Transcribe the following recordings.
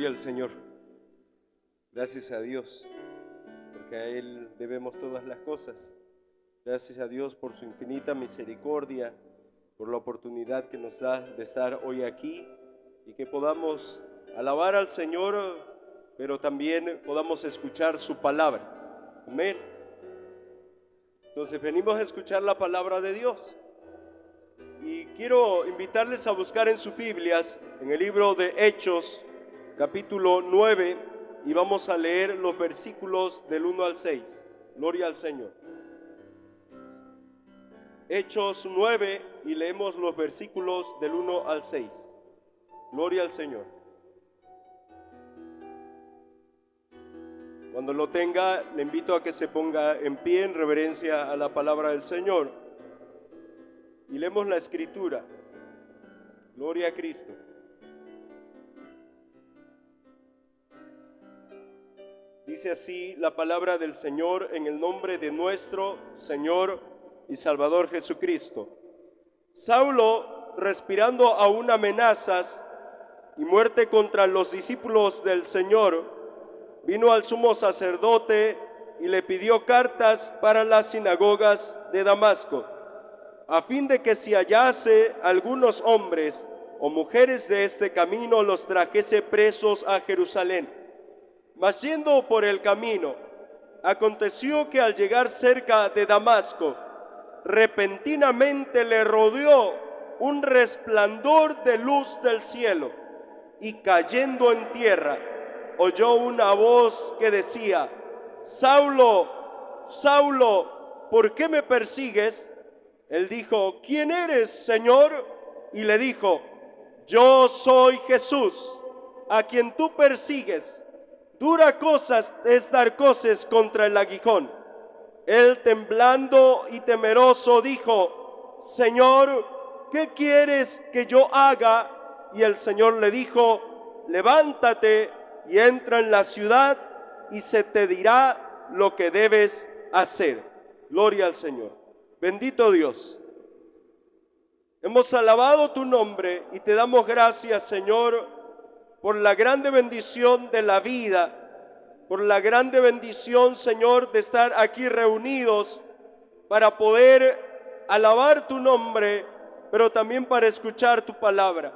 Gloria al Señor. Gracias a Dios, porque a Él debemos todas las cosas. Gracias a Dios por su infinita misericordia, por la oportunidad que nos da de estar hoy aquí y que podamos alabar al Señor, pero también podamos escuchar su palabra. Amén. Entonces venimos a escuchar la palabra de Dios. Y quiero invitarles a buscar en sus Biblias, en el libro de Hechos, capítulo 9, y vamos a leer los versículos del 1 al 6. Gloria al Señor. Hechos 9, y leemos los versículos del 1 al 6. Gloria al Señor. Cuando lo tenga, le invito a que se ponga en pie en reverencia a la palabra del Señor. Y leemos la Escritura. Gloria a Cristo. Dice así la palabra del Señor en el nombre de nuestro Señor y Salvador Jesucristo. Saulo, respirando aún amenazas y muerte contra los discípulos del Señor, vino al sumo sacerdote y le pidió cartas para las sinagogas de Damasco, a fin de que si hallase algunos hombres o mujeres de este camino, los trajese presos a Jerusalén. Mas yendo por el camino, aconteció que al llegar cerca de Damasco, repentinamente le rodeó un resplandor de luz del cielo, y cayendo en tierra, oyó una voz que decía: Saulo, Saulo, ¿por qué me persigues? Él dijo: ¿quién eres, Señor? Y le dijo: yo soy Jesús, a quien tú persigues. Dura cosas es dar coces contra el aguijón. Él, temblando y temeroso, dijo: Señor, ¿qué quieres que yo haga? Y el Señor le dijo: levántate y entra en la ciudad, y se te dirá lo que debes hacer. Gloria al Señor. Bendito Dios. Hemos alabado tu nombre y te damos gracias, Señor, por la grande bendición de la vida, por la grande bendición, Señor, de estar aquí reunidos para poder alabar tu nombre, pero también para escuchar tu palabra.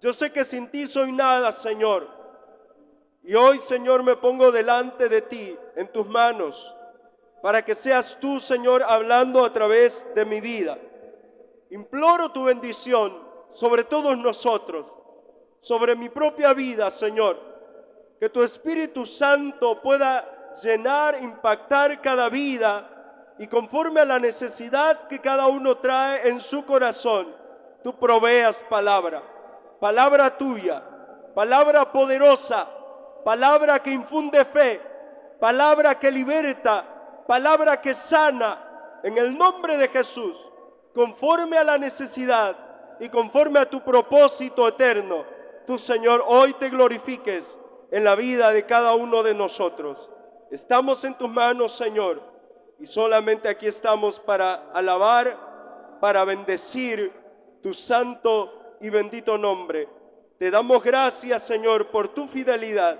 Yo sé que sin ti soy nada, Señor, y hoy, Señor, me pongo delante de ti, en tus manos, para que seas tú, Señor, hablando a través de mi vida. Imploro tu bendición sobre todos nosotros, sobre mi propia vida, Señor, que tu Espíritu Santo pueda llenar, impactar cada vida, y conforme a la necesidad que cada uno trae en su corazón, tú proveas palabra, palabra tuya, palabra poderosa, palabra que infunde fe, palabra que liberta, palabra que sana, en el nombre de Jesús, conforme a la necesidad y conforme a tu propósito eterno. Tú, Señor, hoy te glorifiques en la vida de cada uno de nosotros. Estamos en tus manos, Señor, y solamente aquí estamos para alabar, para bendecir tu santo y bendito nombre. Te damos gracias, Señor, por tu fidelidad.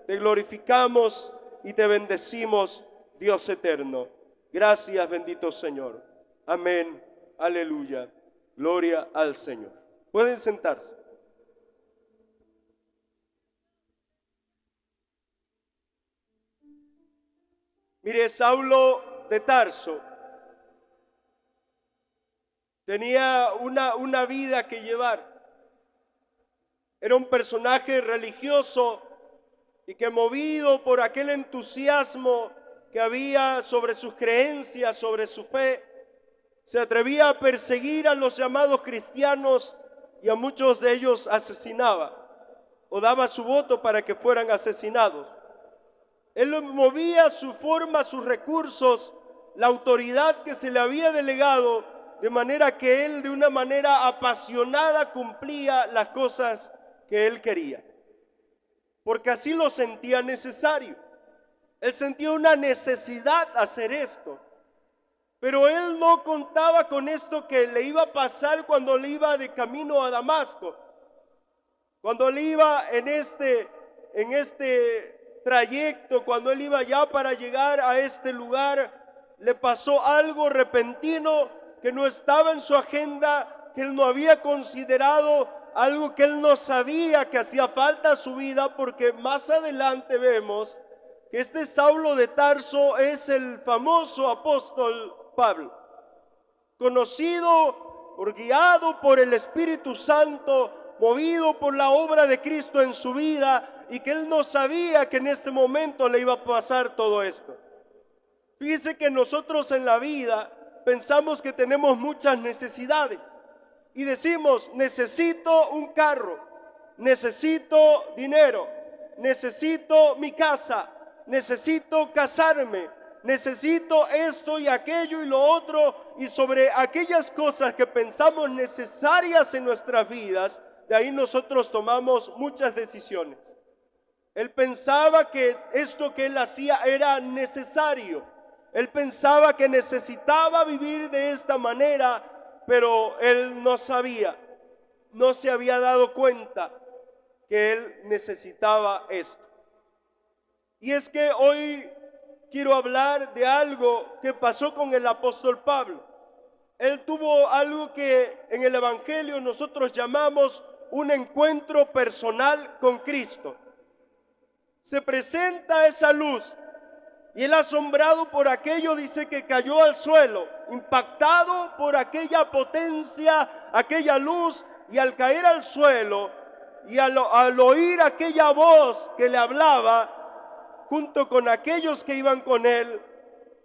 Te glorificamos y te bendecimos, Dios eterno. Gracias, bendito Señor. Amén. Aleluya. Gloria al Señor. Pueden sentarse. Mire, Saulo de Tarso tenía una vida que llevar. Era un personaje religioso y que, movido por aquel entusiasmo que había sobre sus creencias, sobre su fe, se atrevía a perseguir a los llamados cristianos, y a muchos de ellos asesinaba o daba su voto para que fueran asesinados. Él movía su forma, sus recursos, la autoridad que se le había delegado, de manera que él, de una manera apasionada, cumplía las cosas que él quería, porque así lo sentía necesario. Él sentía una necesidad hacer esto, pero él no contaba con esto que le iba a pasar cuando le iba de camino a Damasco. Cuando él iba en este trayecto, cuando él iba ya para llegar a este lugar, le pasó algo repentino que no estaba en su agenda, que él no había considerado, algo que él no sabía que hacía falta a su vida, porque más adelante vemos que este Saulo de Tarso es el famoso apóstol Pablo, conocido, guiado por el Espíritu Santo, movido por la obra de Cristo en su vida, y que él no sabía que en este momento le iba a pasar todo esto. Fíjese que nosotros en la vida pensamos que tenemos muchas necesidades y decimos: necesito un carro, necesito dinero, necesito mi casa, necesito casarme, necesito esto y aquello y lo otro, y sobre aquellas cosas que pensamos necesarias en nuestras vidas, de ahí nosotros tomamos muchas decisiones. Él pensaba que esto que él hacía era necesario. Él pensaba que necesitaba vivir de esta manera, pero él no sabía, no se había dado cuenta que él necesitaba esto. Y es que hoy quiero hablar de algo que pasó con el apóstol Pablo. Él tuvo algo que en el Evangelio nosotros llamamos un encuentro personal con Cristo. Se presenta esa luz y él, asombrado por aquello, dice que cayó al suelo, impactado por aquella potencia, aquella luz, y al caer al suelo y al oír aquella voz que le hablaba, junto con aquellos que iban con él,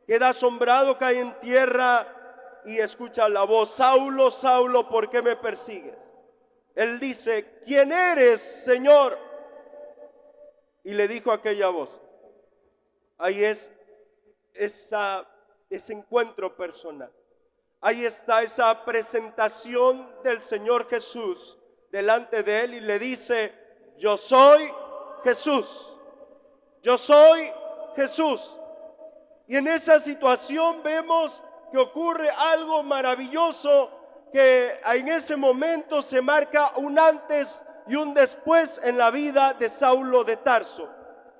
queda asombrado, cae en tierra y escucha la voz: Saulo, Saulo, ¿por qué me persigues? Él dice: ¿quién eres, Señor? Y le dijo aquella voz. Ahí es ese encuentro personal. Ahí está esa presentación del Señor Jesús delante de él, y le dice: yo soy Jesús. Yo soy Jesús. Y en esa situación vemos que ocurre algo maravilloso, que en ese momento se marca un antes y un después en la vida de Saulo de Tarso.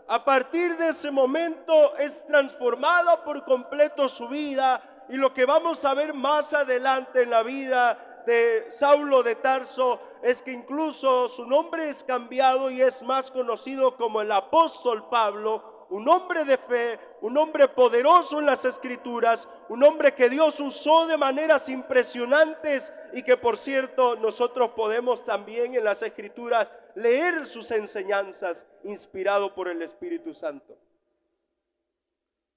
A partir de ese momento es transformada por completo su vida, y lo que vamos a ver más adelante en la vida de Saulo de Tarso es que incluso su nombre es cambiado y es más conocido como el apóstol Pablo, un hombre de fe, un hombre poderoso en las Escrituras, un hombre que Dios usó de maneras impresionantes, y que, por cierto, nosotros podemos también en las Escrituras leer sus enseñanzas, inspirado por el Espíritu Santo.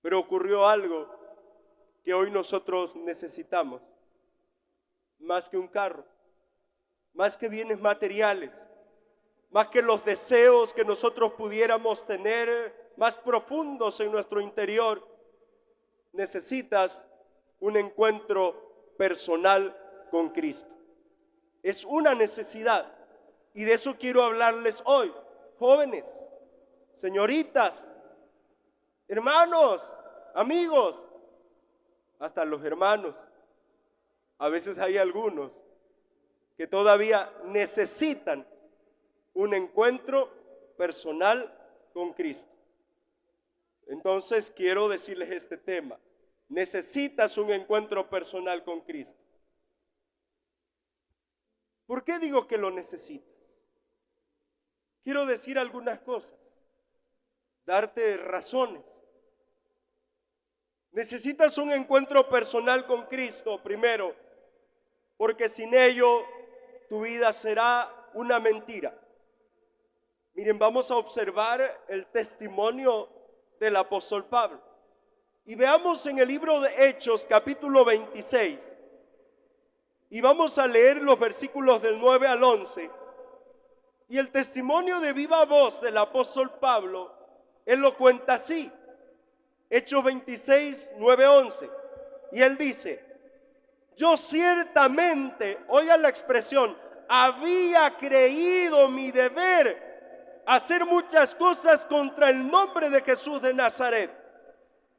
Pero ocurrió algo que hoy nosotros necesitamos, más que un carro, más que bienes materiales, más que los deseos que nosotros pudiéramos tener más profundos en nuestro interior. Necesitas un encuentro personal con Cristo. Es una necesidad, y de eso quiero hablarles hoy. Jóvenes, señoritas, hermanos, amigos, hasta los hermanos. A veces hay algunos que todavía necesitan un encuentro personal con Cristo. Entonces quiero decirles este tema: necesitas un encuentro personal con Cristo. ¿Por qué digo que lo necesitas? Quiero decir algunas cosas, darte razones. Necesitas un encuentro personal con Cristo, primero, porque sin ello tu vida será una mentira. Miren, vamos a observar el testimonio del apóstol Pablo, y veamos en el libro de Hechos capítulo 26, y vamos a leer los versículos del 9 al 11, y el testimonio de viva voz del apóstol Pablo, él lo cuenta así. Hechos 26, 9, 11, y él dice: yo ciertamente, oigan la expresión, había creído mi deber hacer muchas cosas contra el nombre de Jesús de Nazaret,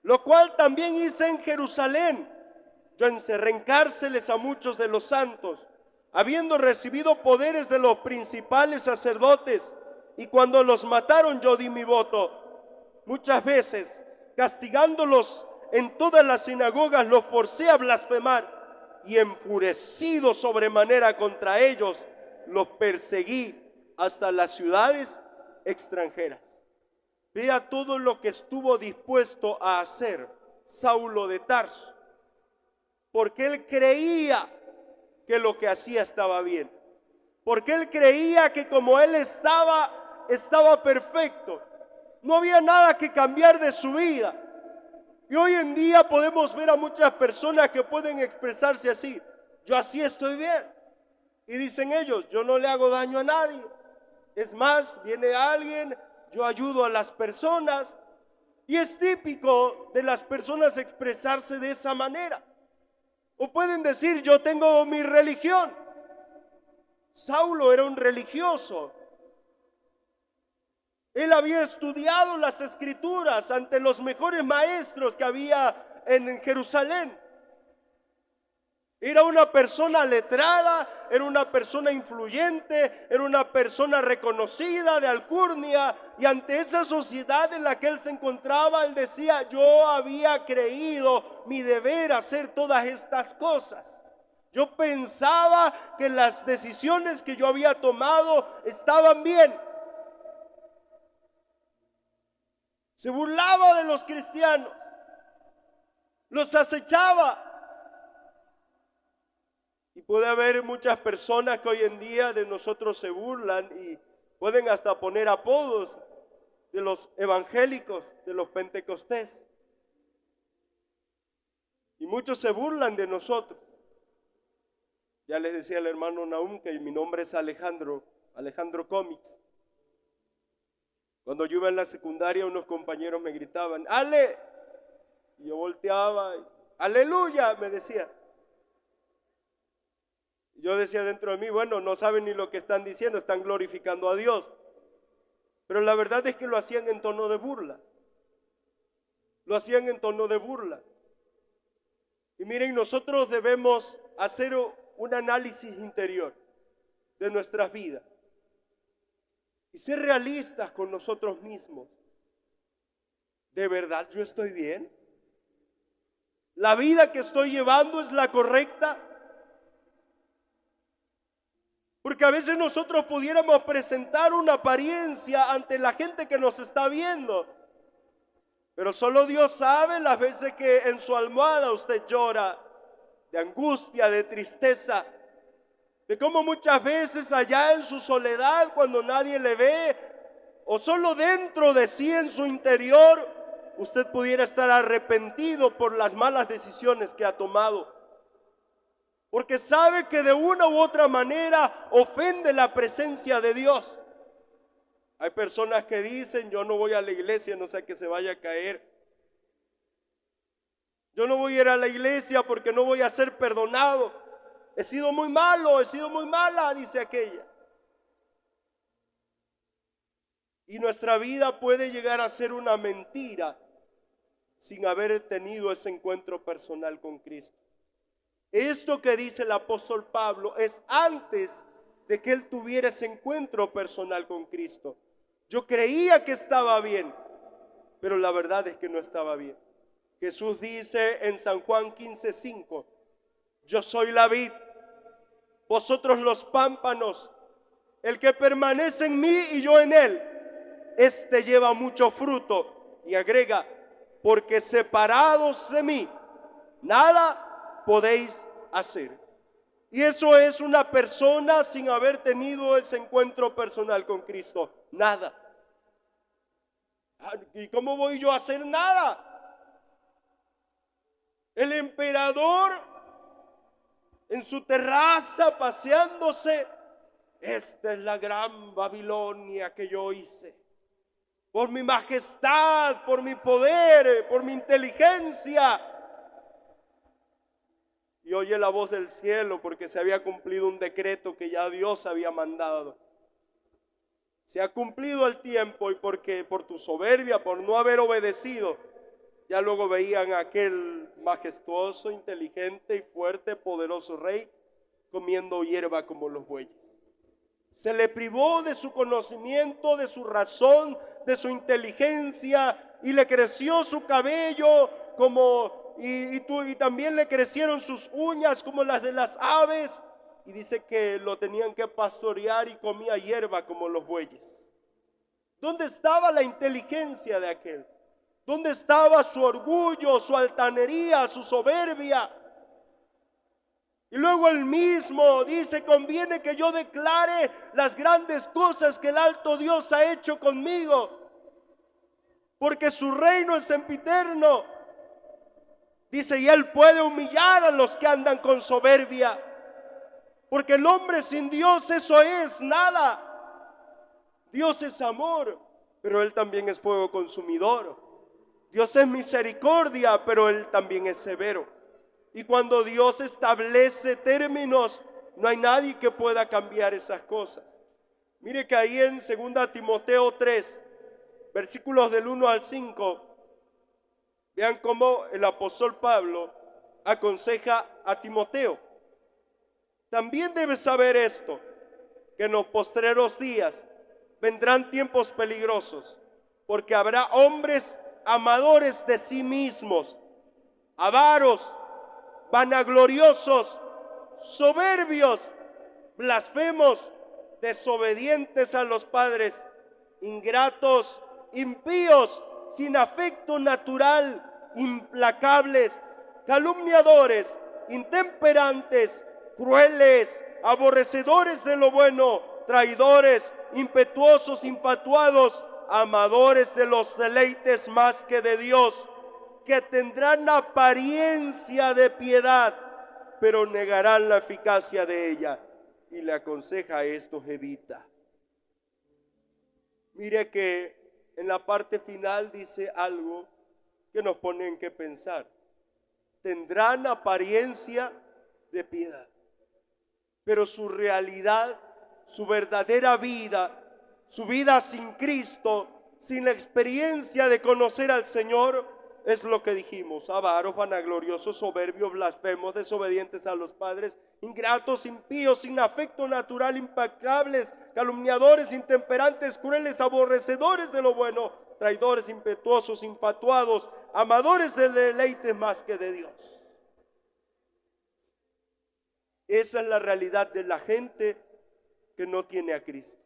lo cual también hice en Jerusalén. Yo encerré en cárceles a muchos de los santos, habiendo recibido poderes de los principales sacerdotes, y cuando los mataron yo di mi voto. Muchas veces, castigándolos en todas las sinagogas, los forcé a blasfemar, y enfurecido sobremanera contra ellos, los perseguí hasta las ciudades extranjeras. Vea todo lo que estuvo dispuesto a hacer Saulo de Tarso, porque él creía que lo que hacía estaba bien, porque él creía que como él estaba perfecto, no había nada que cambiar de su vida. Y hoy en día podemos ver a muchas personas que pueden expresarse así: yo así estoy bien. Y dicen ellos: yo no le hago daño a nadie. Es más, viene alguien, yo ayudo a las personas. Y es típico de las personas expresarse de esa manera. O pueden decir: yo tengo mi religión. Saulo era un religioso. Él había estudiado las escrituras ante los mejores maestros que había en Jerusalén. Era una persona letrada, era una persona influyente, era una persona reconocida de alcurnia, y ante esa sociedad en la que él se encontraba, él decía: yo había creído mi deber hacer todas estas cosas. Yo pensaba que las decisiones que yo había tomado estaban bien. Se burlaba de los cristianos, los acechaba. Y puede haber muchas personas que hoy en día de nosotros se burlan y pueden hasta poner apodos de los evangélicos, de los pentecostés. Y muchos se burlan de nosotros. Ya les decía el hermano Nahum que mi nombre es Alejandro Comics. Cuando yo iba en la secundaria, unos compañeros me gritaban: ¡Ale! Y yo volteaba, ¡aleluya!, me decía. Yo decía dentro de mí: bueno, no saben ni lo que están diciendo, están glorificando a Dios. Pero la verdad es que lo hacían en tono de burla. Lo hacían en tono de burla. Y miren, nosotros debemos hacer un análisis interior de nuestras vidas y ser realistas con nosotros mismos. ¿De verdad yo estoy bien? ¿La vida que estoy llevando es la correcta? Porque a veces nosotros pudiéramos presentar una apariencia ante la gente que nos está viendo, pero solo Dios sabe las veces que en su almohada usted llora de angustia, de tristeza, de cómo muchas veces allá en su soledad, cuando nadie le ve, o solo dentro de sí en su interior, usted pudiera estar arrepentido por las malas decisiones que ha tomado, porque sabe que de una u otra manera ofende la presencia de Dios. Hay personas que dicen: yo no voy a la iglesia, no sea que se vaya a caer. Yo no voy a ir a la iglesia porque no voy a ser perdonado. He sido muy malo, he sido muy mala, dice aquella. Y nuestra vida puede llegar a ser una mentira sin haber tenido ese encuentro personal con Cristo. Esto que dice el apóstol Pablo es antes de que él tuviera ese encuentro personal con Cristo. Yo creía que estaba bien, pero la verdad es que no estaba bien. Jesús dice en San Juan 15:5: yo soy la vid, vosotros los pámpanos. El que permanece en mí y yo en él, este lleva mucho fruto. Y agrega: porque separados de mí, nada podéis hacer. Y eso es una persona sin haber tenido ese encuentro personal con Cristo. Nada. ¿Y cómo voy yo a hacer nada? El emperador en su terraza paseándose: esta es la gran Babilonia que yo hice. Por mi majestad, por mi poder, por mi inteligencia. Y oye la voz del cielo porque se había cumplido un decreto que ya Dios había mandado. Se ha cumplido el tiempo, y porque por tu soberbia, por no haber obedecido, ya luego veían a aquel majestuoso, inteligente y fuerte, poderoso rey comiendo hierba como los bueyes. Se le privó de su conocimiento, de su razón, de su inteligencia, y le creció su cabello y también le crecieron sus uñas como las de las aves. Y dice que lo tenían que pastorear y comía hierba como los bueyes. ¿Dónde estaba la inteligencia de aquel? ¿Dónde estaba su orgullo, su altanería, su soberbia? Y luego él mismo dice: conviene que yo declare las grandes cosas que el alto Dios ha hecho conmigo, porque su reino es sempiterno. Dice: y él puede humillar a los que andan con soberbia, porque el hombre sin Dios eso es nada. Dios es amor, pero él también es fuego consumidor. Dios es misericordia, pero él también es severo. Y cuando Dios establece términos, no hay nadie que pueda cambiar esas cosas. Mire que ahí en 2 Timoteo 3, versículos del 1 al 5, vean cómo el apóstol Pablo aconseja a Timoteo. También debes saber esto, que en los postreros días vendrán tiempos peligrosos, porque habrá hombres amadores de sí mismos, avaros, vanagloriosos, soberbios, blasfemos, desobedientes a los padres, ingratos, impíos, sin afecto natural, implacables, calumniadores, intemperantes, crueles, aborrecedores de lo bueno, traidores, impetuosos, infatuados, amadores de los deleites más que de Dios, que tendrán apariencia de piedad, pero negarán la eficacia de ella. Y le aconseja esto: evita. Mire que en la parte final dice algo que nos pone en qué pensar. Tendrán apariencia de piedad, pero su realidad, su verdadera vida, su vida sin Cristo, sin la experiencia de conocer al Señor, es lo que dijimos: avaros, vanagloriosos, soberbios, blasfemos, desobedientes a los padres, ingratos, impíos, sin afecto natural, implacables, calumniadores, intemperantes, crueles, aborrecedores de lo bueno, traidores, impetuosos, infatuados, amadores de deleites más que de Dios. Esa es la realidad de la gente que no tiene a Cristo,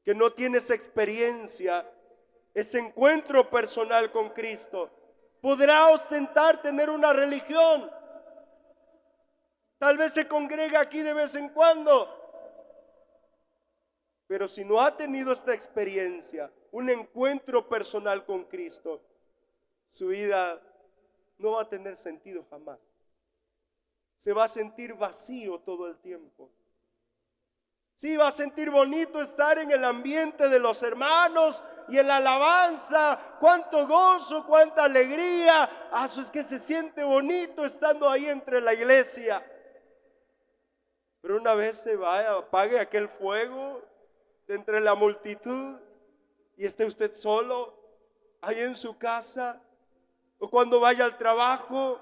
que no tiene esa experiencia, ese encuentro personal con Cristo. Podrá ostentar tener una religión, tal vez se congrega aquí de vez en cuando, pero si no ha tenido esta experiencia, un encuentro personal con Cristo, su vida no va a tener sentido jamás. Se va a sentir vacío todo el tiempo. Sí, va a sentir bonito estar en el ambiente de los hermanos y en la alabanza. Cuánto gozo, cuánta alegría. Eso es que se siente bonito estando ahí entre la iglesia. Pero una vez se vaya, apague aquel fuego de entre la multitud y esté usted solo ahí en su casa, o cuando vaya al trabajo,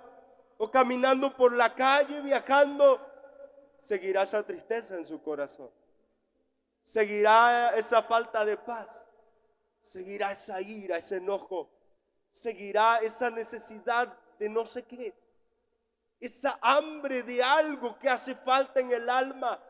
o caminando por la calle, viajando, seguirá esa tristeza en su corazón. Seguirá esa falta de paz, seguirá esa ira, ese enojo, seguirá esa necesidad de no sé qué, esa hambre de algo que hace falta en el alma,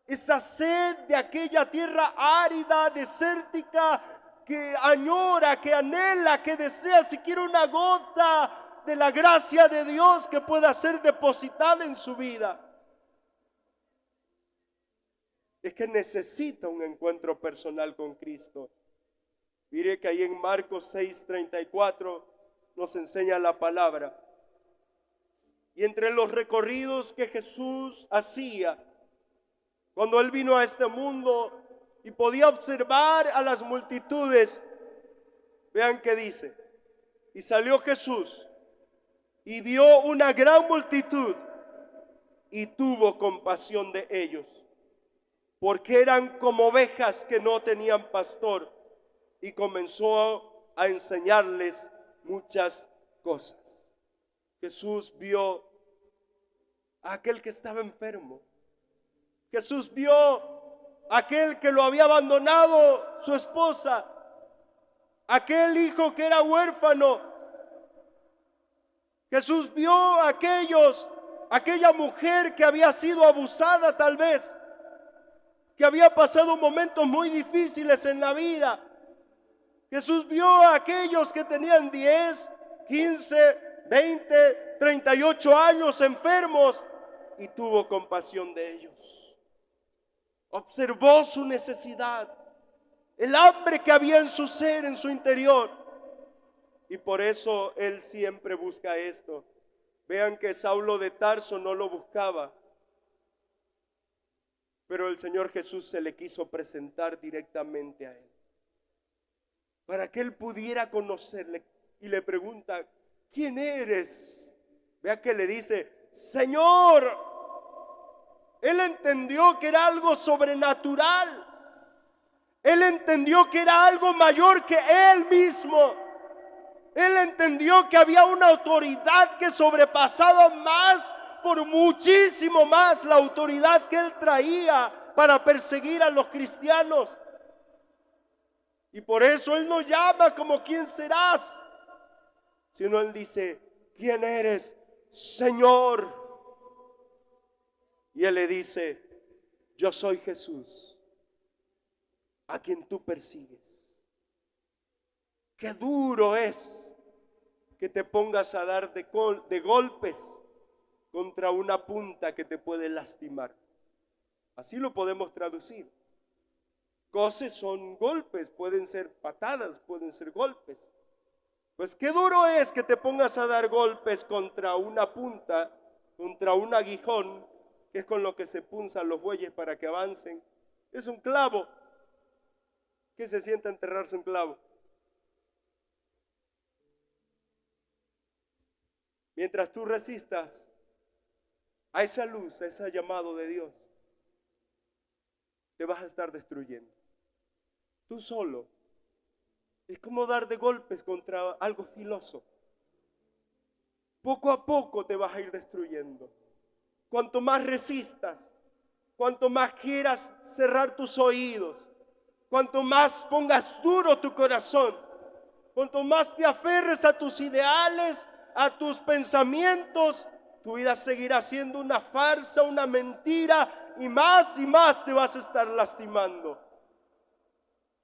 esa sed de aquella tierra árida, desértica, que añora, que anhela, que desea siquiera una gota de la gracia de Dios que pueda ser depositada en su vida. Es que necesita un encuentro personal con Cristo. Mire que ahí en Marcos 6:34 nos enseña la palabra. Y entre los recorridos que Jesús hacía, cuando Él vino a este mundo y podía observar a las multitudes, vean que dice: y salió Jesús y vio una gran multitud y tuvo compasión de ellos, porque eran como ovejas que no tenían pastor, y comenzó a enseñarles muchas cosas. Jesús vio a aquel que estaba enfermo, Jesús vio a aquel que lo había abandonado su esposa, aquel hijo que era huérfano. Jesús vio a aquella mujer que había sido abusada tal vez, que había pasado momentos muy difíciles en la vida. Jesús vio a aquellos que tenían 10, 15, 20, 38 años enfermos y tuvo compasión de ellos. Observó su necesidad, el hambre que había en su ser, en su interior. Y por eso Él siempre busca esto. Vean que Saulo de Tarso no lo buscaba, pero el Señor Jesús se le quiso presentar directamente a él, para que él pudiera conocerle. Y le pregunta: ¿quién eres? Vea que le dice: Señor. Él entendió que era algo sobrenatural. Él entendió que era algo mayor que él mismo. Él entendió que había una autoridad que sobrepasaba más, por muchísimo más, la autoridad que él traía para perseguir a los cristianos. Y por eso él no llama como ¿quién serás?, sino él dice: ¿quién eres, Señor? Y él le dice: yo soy Jesús, a quien tú persigues. Qué duro es que te pongas a dar de golpes contra una punta que te puede lastimar. Así lo podemos traducir. Coces son golpes, pueden ser patadas, pueden ser golpes. Pues qué duro es que te pongas a dar golpes contra una punta, contra un aguijón, que es con lo que se punzan los bueyes para que avancen. Es un clavo. ¿Qué se siente enterrarse un clavo? Mientras tú resistas a esa luz, a ese llamado de Dios, te vas a estar destruyendo. Tú solo. Es como dar de golpes contra algo filoso. Poco a poco te vas a ir destruyendo. Cuanto más resistas, cuanto más quieras cerrar tus oídos, cuanto más pongas duro tu corazón, cuanto más te aferres a tus ideales, a tus pensamientos, tu vida seguirá siendo una farsa, una mentira, y más te vas a estar lastimando.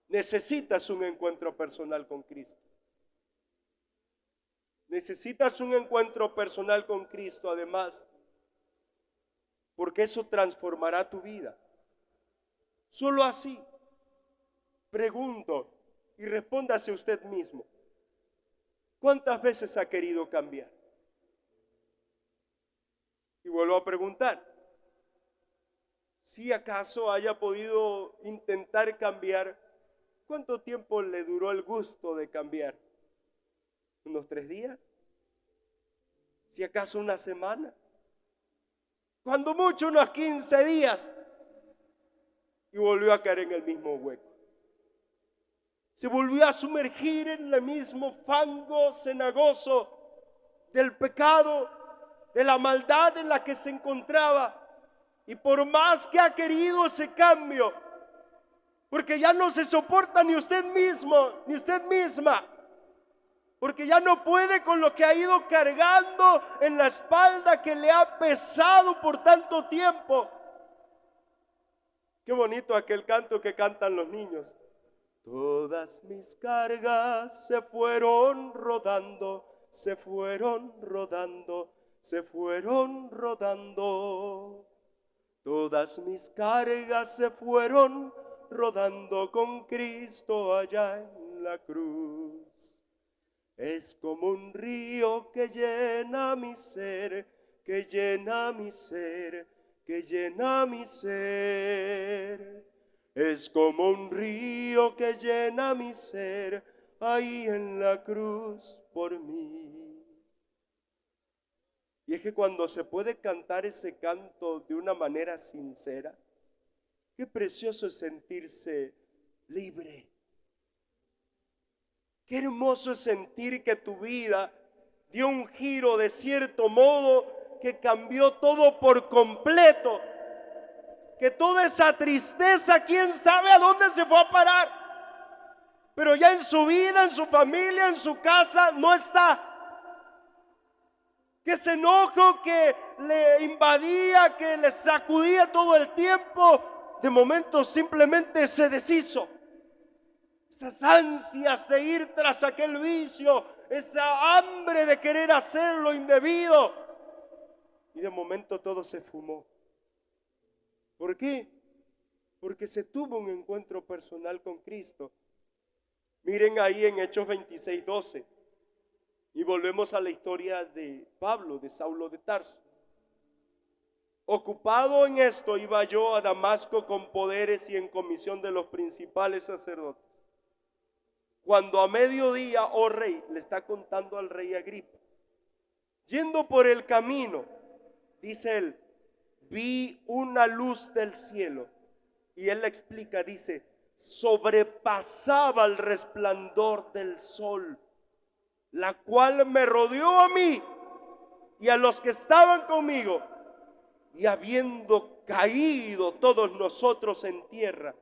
Necesitas un encuentro personal con Cristo. Necesitas un encuentro personal con Cristo, además, porque eso transformará tu vida. Solo así. Pregunto y respóndase usted mismo: ¿cuántas veces ha querido cambiar? Y vuelvo a preguntar: si acaso haya podido intentar cambiar, ¿cuánto tiempo le duró el gusto de cambiar? ¿Unos 3 días? ¿Si acaso una semana? Cuando mucho unos 15 días. Y volvió a caer en el mismo hueco. Se volvió a sumergir en el mismo fango cenagoso del pecado, de la maldad en la que se encontraba. Y por más que ha querido ese cambio, porque ya no se soporta ni usted mismo, ni usted misma, porque ya no puede con lo que ha ido cargando en la espalda, que le ha pesado por tanto tiempo. Qué bonito aquel canto que cantan los niños. Todas mis cargas se fueron rodando, se fueron rodando, se fueron rodando. Todas mis cargas se fueron rodando con Cristo allá en la cruz. Es como un río que llena mi ser, que llena mi ser, que llena mi ser. Es como un río que llena mi ser, ahí en la cruz por mí. Y es que cuando se puede cantar ese canto de una manera sincera, qué precioso es sentirse libre. Qué hermoso es sentir que tu vida dio un giro de cierto modo que cambió todo por completo. que toda esa tristeza, quién sabe a dónde se fue a parar. Pero ya en su vida, en su familia, en su casa, no está. Que ese enojo que le invadía, que le sacudía todo el tiempo, de momento simplemente se deshizo. Esas ansias de ir tras aquel vicio, esa hambre de querer hacer lo indebido, y de momento todo se fumó. ¿Por qué? Porque se tuvo un encuentro personal con Cristo. Miren ahí en Hechos 26:12. Y volvemos a la historia de Pablo, de Saulo de Tarso. Ocupado en esto, iba yo a Damasco con poderes y en comisión de los principales sacerdotes. Cuando a mediodía, oh rey, le está contando al rey Agripa, yendo por el camino, dice él, vi una luz del cielo. Y él le explica, dice, sobrepasaba el resplandor del sol, la cual me rodeó a mí y a los que estaban conmigo, y habiendo caído todos nosotros en tierra,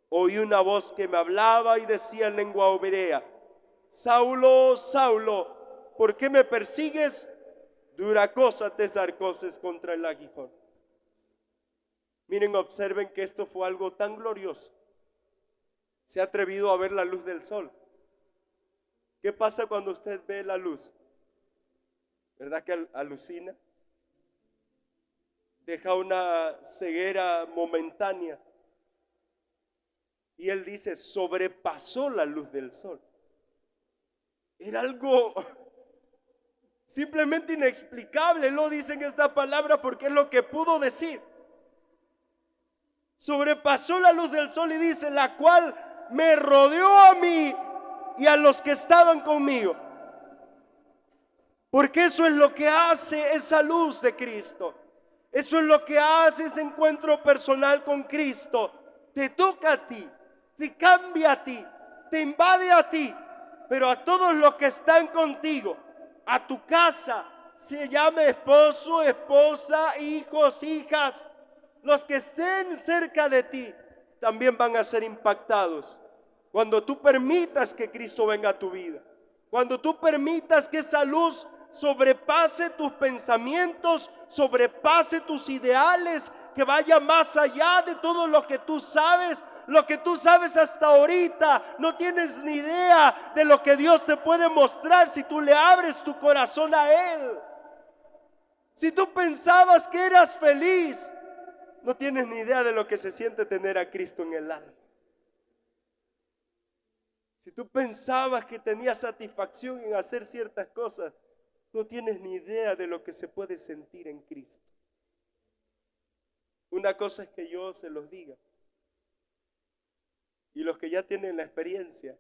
oí una voz que me hablaba y decía en lengua hebrea, Saulo, Saulo, ¿por qué me persigues? Dura cosa te es dar cosas contra el aguijón. Miren, observen que esto fue algo tan glorioso. ¿Se ha atrevido a ver la luz del sol? ¿Qué pasa cuando usted ve la luz? ¿Verdad que alucina? Deja una ceguera momentánea. Y él dice, sobrepasó la luz del sol. Era algo simplemente inexplicable. Lo dice en esta palabra porque es lo que pudo decir. Sobrepasó la luz del sol y dice, la cual me rodeó a mí y a los que estaban conmigo. Porque eso es lo que hace esa luz de Cristo. Eso es lo que hace ese encuentro personal con Cristo. Te toca a ti, te cambia a ti, te invade a ti, pero a todos los que están contigo, a tu casa, se llame esposo, esposa, hijos, hijas, los que estén cerca de ti, también van a ser impactados. Cuando tú permitas que Cristo venga a tu vida, cuando tú permitas que esa luz sobrepase tus pensamientos, sobrepase tus ideales, que vaya más allá de todo lo que tú sabes hasta ahorita. No tienes ni idea de lo que Dios te puede mostrar si tú le abres tu corazón a Él. Si tú pensabas que eras feliz, no tienes ni idea de lo que se siente tener a Cristo en el alma. Si tú pensabas que tenías satisfacción en hacer ciertas cosas, no tienes ni idea de lo que se puede sentir en Cristo. Una cosa es que yo se los diga, y los que ya tienen la experiencia,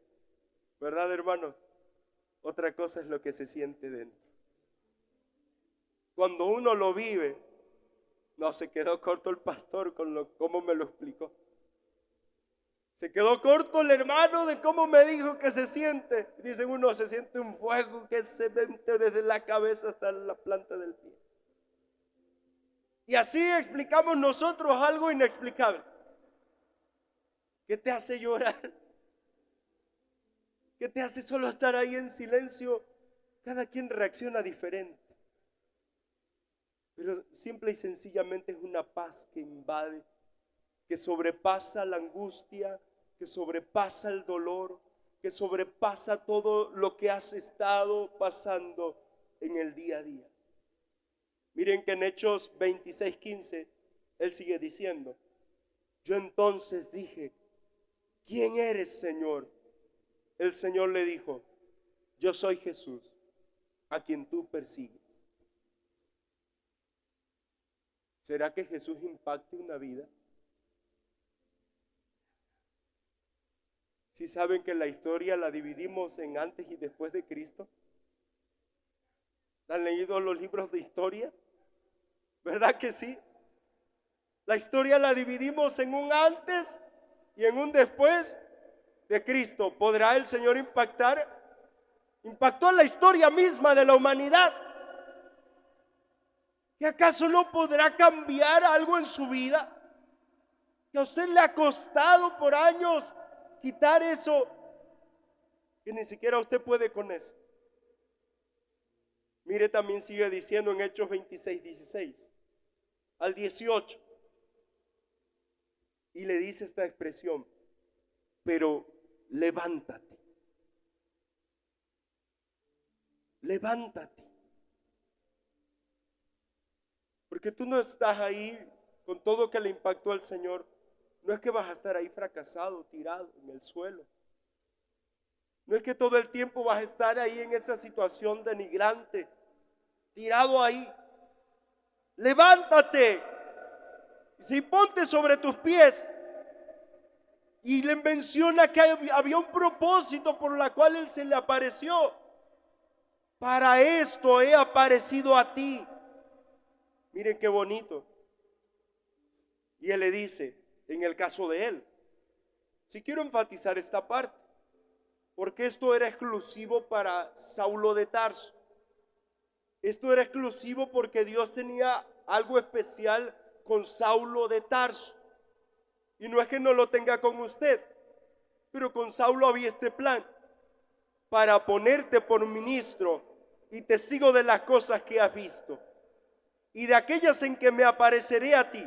¿verdad, hermanos? Otra cosa es lo que se siente dentro. Cuando uno lo vive, no se quedó corto el pastor con cómo me lo explicó. Se quedó corto el hermano de cómo me dijo que se siente. Dicen uno, se siente un fuego que se mete desde la cabeza hasta la planta del pie. Y así explicamos nosotros algo inexplicable. ¿Qué te hace llorar? ¿Qué te hace solo estar ahí en silencio? Cada quien reacciona diferente. Pero simple y sencillamente es una paz que invade, que sobrepasa la angustia, que sobrepasa el dolor, que sobrepasa todo lo que has estado pasando en el día a día. Miren que en Hechos 26:15 él sigue diciendo, yo entonces dije, ¿quién eres, Señor? El Señor le dijo, yo soy Jesús, a quien tú persigues. ¿Será que Jesús impacte una vida? ¿Sí saben que la historia la dividimos en antes y después de Cristo? ¿Han leído los libros de historia? ¿Verdad que sí? La historia la dividimos en un antes y en un después de Cristo. ¿Podrá el Señor impactar? Impactó la historia misma de la humanidad. ¿Que acaso no podrá cambiar algo en su vida? que a usted le ha costado por años quitar eso, que ni siquiera usted puede con eso. Mire, también sigue diciendo en Hechos 26, 16 al 18. Y le dice esta expresión: pero levántate. Levántate. Porque tú no estás ahí con todo que le impactó al Señor. No es que vas a estar ahí fracasado, tirado en el suelo. No es que todo el tiempo vas a estar ahí en esa situación denigrante, tirado ahí. Levántate. Y si ponte sobre tus pies. Y le menciona que había un propósito por la cual Él se le apareció. Para esto he aparecido a ti. Miren qué bonito. Y Él le dice, en el caso de Él, si quiero enfatizar esta parte, porque esto era exclusivo para Saulo de Tarso. Esto era exclusivo porque Dios tenía algo especial con Saulo de Tarso. Y no es que no lo tenga con usted, pero con Saulo había este plan: para ponerte por ministro y testigo de las cosas que has visto y de aquellas en que me apareceré a ti,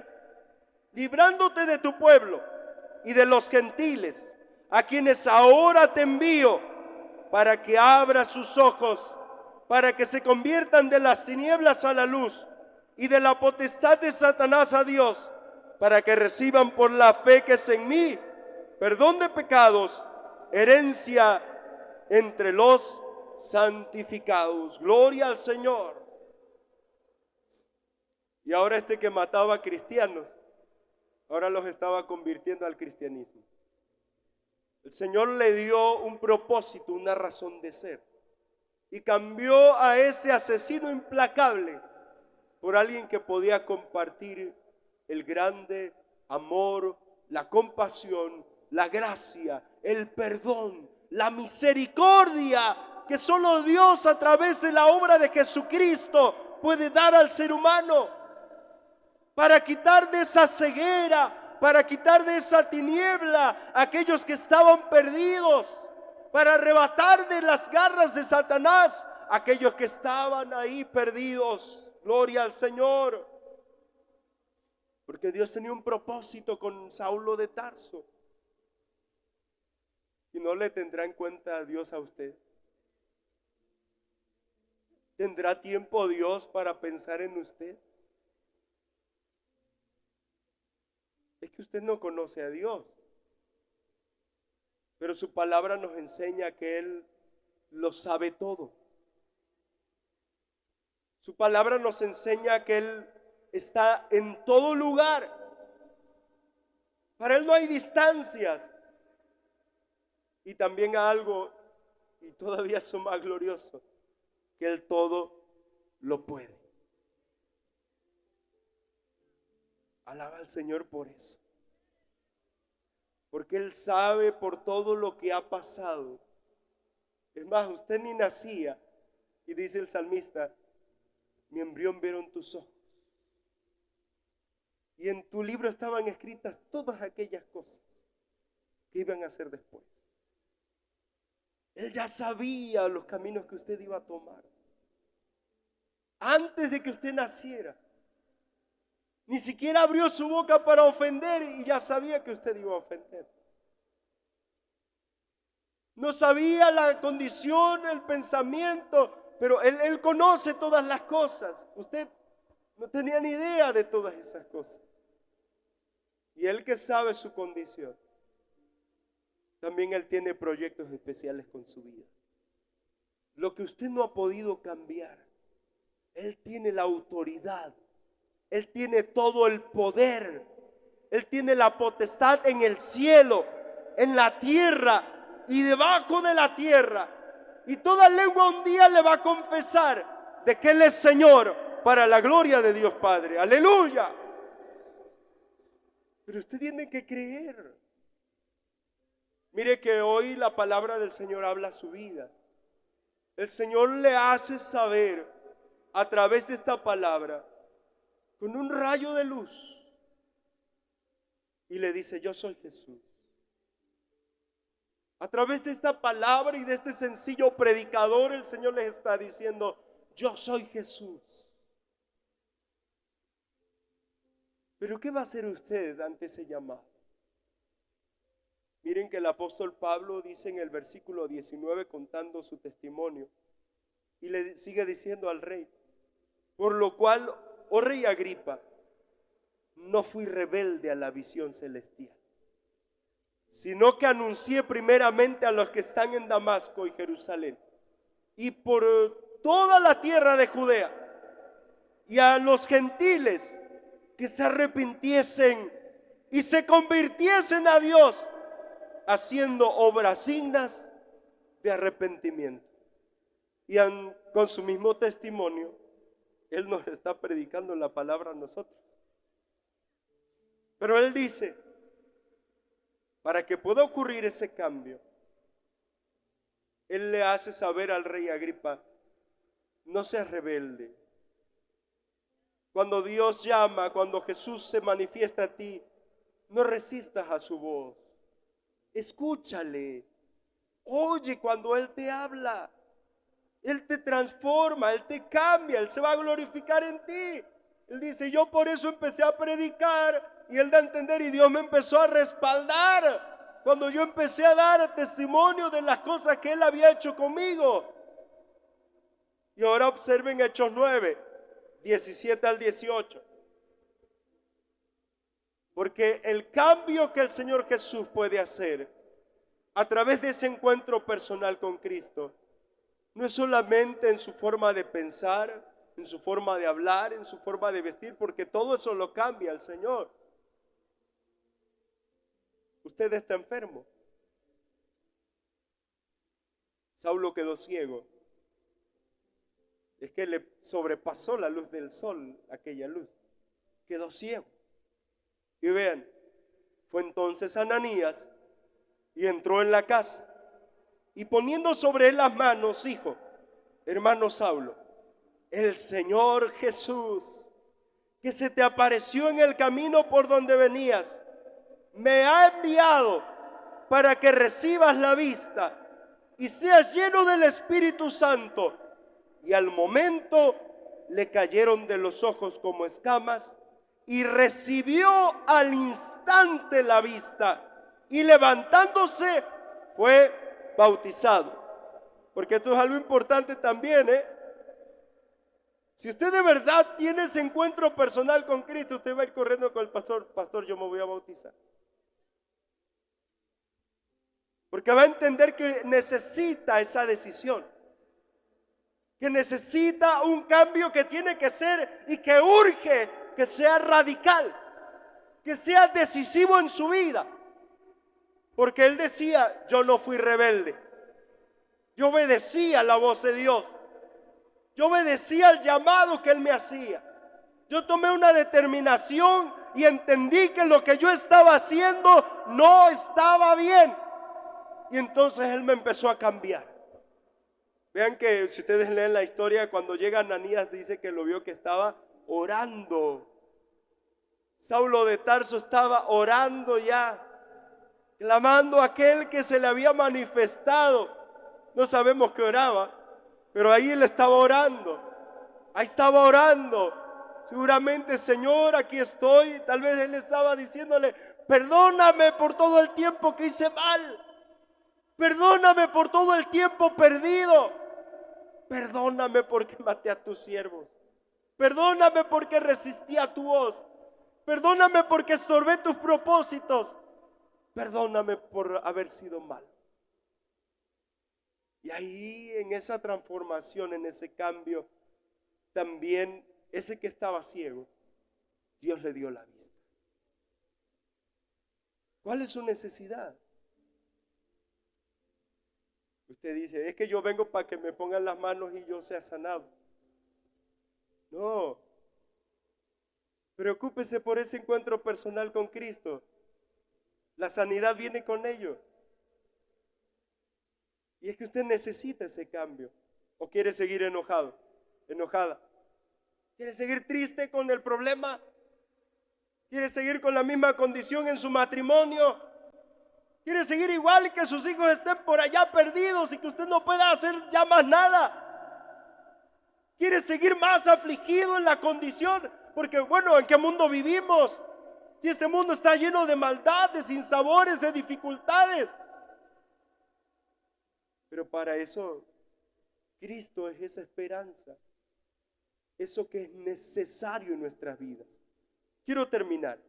librándote de tu pueblo y de los gentiles, a quienes ahora te envío, para que abra sus ojos, para que se conviertan de las tinieblas a la luz y de la potestad de Satanás a Dios, para que reciban por la fe que es en mí perdón de pecados, herencia entre los santificados. Gloria al Señor. Y ahora este que mataba a cristianos, ahora los estaba convirtiendo al cristianismo. El Señor le dio un propósito, una razón de ser, y cambió a ese asesino implacable por alguien que podía compartir el grande amor, la compasión, la gracia, el perdón, la misericordia que solo Dios a través de la obra de Jesucristo puede dar al ser humano, para quitar de esa ceguera, para quitar de esa tiniebla a aquellos que estaban perdidos, para arrebatar de las garras de Satanás a aquellos que estaban ahí perdidos. Gloria al Señor. Porque Dios tenía un propósito con Saulo de Tarso. Y no le tendrá en cuenta a Dios a usted. ¿Tendrá tiempo Dios para pensar en usted? Es que usted no conoce a Dios. Pero su palabra nos enseña que Él lo sabe todo. Su palabra nos enseña que Él está en todo lugar. Para Él no hay distancias. Y también algo, y todavía eso más glorioso, que Él todo lo puede. Alaba al Señor por eso. Porque Él sabe por todo lo que ha pasado. Es más, usted ni nacía. Y dice el salmista: mi embrión vieron tus ojos. Y en tu libro estaban escritas todas aquellas cosas que iban a hacer después. Él ya sabía los caminos que usted iba a tomar. Antes de que usted naciera. Ni siquiera abrió su boca para ofender y ya sabía que usted iba a ofender. No sabía la condición, el pensamiento, pero Él conoce todas las cosas. Usted no tenía ni idea de todas esas cosas. Y Él que sabe su condición, también Él tiene proyectos especiales con su vida. Lo que usted no ha podido cambiar, Él tiene la autoridad. Él tiene todo el poder. Él tiene la potestad en el cielo, en la tierra y debajo de la tierra. Y toda lengua un día le va a confesar de que Él es Señor, para la gloria de Dios Padre. Aleluya. Pero usted tiene que creer. Mire que hoy la palabra del Señor habla a su vida. El Señor le hace saber a través de esta palabra, con un rayo de luz, y le dice: yo soy Jesús. A través de esta palabra y de este sencillo predicador, el Señor les está diciendo: yo soy Jesús. Pero ¿qué va a hacer usted ante ese llamado? Miren que el apóstol Pablo dice en el versículo 19, contando su testimonio, y le sigue diciendo al rey: por lo cual, oh rey Agripa, no fui rebelde a la visión celestial, sino que anuncié primeramente a los que están en Damasco y Jerusalén, y por toda la tierra de Judea, y a los gentiles que se arrepintiesen y se convirtiesen a Dios, haciendo obras dignas de arrepentimiento. Y con su mismo testimonio, Él nos está predicando la palabra a nosotros. Pero Él dice, para que pueda ocurrir ese cambio, Él le hace saber al rey Agripa: no seas rebelde. Cuando Dios llama, cuando Jesús se manifiesta a ti, no resistas a su voz. Escúchale. Oye cuando Él te habla. Él te transforma, Él te cambia, Él se va a glorificar en ti. Él dice: yo por eso empecé a predicar, y Él da a entender, y Dios me empezó a respaldar cuando yo empecé a dar testimonio de las cosas que Él había hecho conmigo. Y ahora observen Hechos 9, 17 al 18. Porque el cambio que el Señor Jesús puede hacer a través de ese encuentro personal con Cristo no es solamente en su forma de pensar, en su forma de hablar, en su forma de vestir, porque todo eso lo cambia el Señor. Usted está enfermo. Saulo quedó ciego. Es que le sobrepasó la luz del sol, aquella luz. Quedó ciego. Y vean, fue entonces Ananías y entró en la casa, y poniendo sobre él las manos, dijo: hermano Saulo, el Señor Jesús, que se te apareció en el camino por donde venías, me ha enviado para que recibas la vista y seas lleno del Espíritu Santo. Y al momento le cayeron de los ojos como escamas, y recibió al instante la vista, y levantándose fue bautizado. Porque esto es algo importante también, Si usted de verdad tiene ese encuentro personal con Cristo, usted va a ir corriendo con el pastor: pastor, yo me voy a bautizar. Porque va a entender que necesita esa decisión, que necesita un cambio que tiene que ser y que urge que sea radical, que sea decisivo en su vida. Porque él decía: yo no fui rebelde, yo obedecía la voz de Dios, yo obedecía el llamado que Él me hacía. Yo tomé una determinación y entendí que lo que yo estaba haciendo no estaba bien. Y entonces Él me empezó a cambiar. Vean que si ustedes leen la historia, cuando llega Ananías, dice que lo vio que estaba orando. Saulo de Tarso estaba orando ya, clamando a aquel que se le había manifestado. No sabemos qué oraba, pero ahí él estaba orando. Ahí estaba orando. Seguramente: Señor, aquí estoy. Tal vez él estaba diciéndole: perdóname por todo el tiempo que hice mal. Perdóname por todo el tiempo perdido. Perdóname porque maté a tus siervos. Perdóname porque resistí a tu voz. Perdóname porque estorbé tus propósitos. Perdóname por haber sido malo. Y ahí, en esa transformación, en ese cambio, también ese que estaba ciego, Dios le dio la vista. ¿Cuál es su necesidad? Usted dice: es que yo vengo para que me pongan las manos y yo sea sanado. No. Preocúpese por ese encuentro personal con Cristo. La sanidad viene con ello. Y es que usted necesita ese cambio. ¿O quiere seguir enojado, enojada? ¿Quiere seguir triste con el problema ¿Quiere seguir con la misma condición en su matrimonio? ¿Quiere seguir igual y que sus hijos estén por allá perdidos y que usted no pueda hacer ya más nada? ¿Quiere seguir más afligido en la condición? Porque bueno, ¿en qué mundo vivimos? Si este mundo está lleno de maldad, de sinsabores, de dificultades. Pero para eso, Cristo es esa esperanza. Eso que es necesario en nuestras vidas. Quiero terminar.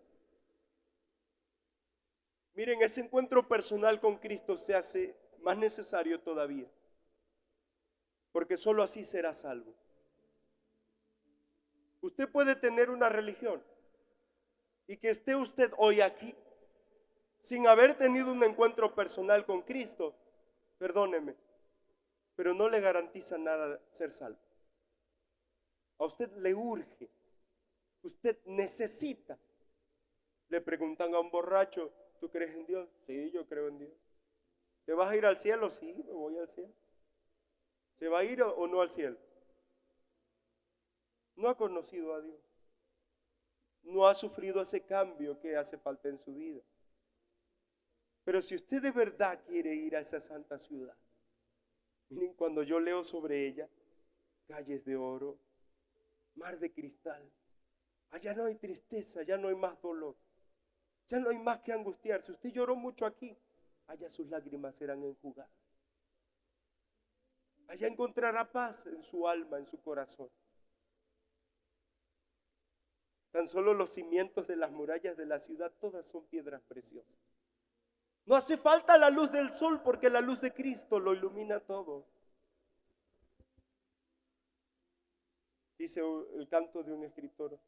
Miren, ese encuentro personal con Cristo se hace más necesario todavía. Porque solo así será salvo. Usted puede tener una religión y que esté usted hoy aquí sin haber tenido un encuentro personal con Cristo, perdóneme, pero no le garantiza nada ser salvo. A usted le urge, usted necesita. Le preguntan a un borracho, ¿tú crees en Dios? Sí, yo creo en Dios. ¿Te vas a ir al cielo? Sí, me voy al cielo. ¿Se va a ir o no al cielo? No ha conocido a Dios. No ha sufrido ese cambio que hace falta en su vida. Pero si usted de verdad quiere ir a esa santa ciudad, miren, cuando yo leo sobre ella, calles de oro, mar de cristal, allá no hay tristeza, ya no hay más dolor, ya no hay más que angustiarse. Usted lloró mucho aquí, allá sus lágrimas serán enjugadas. Allá encontrará paz en su alma, en su corazón. Tan solo los cimientos de las murallas de la ciudad, todas son piedras preciosas. No hace falta la luz del sol porque la luz de Cristo lo ilumina todo. Dice el canto de un escritor: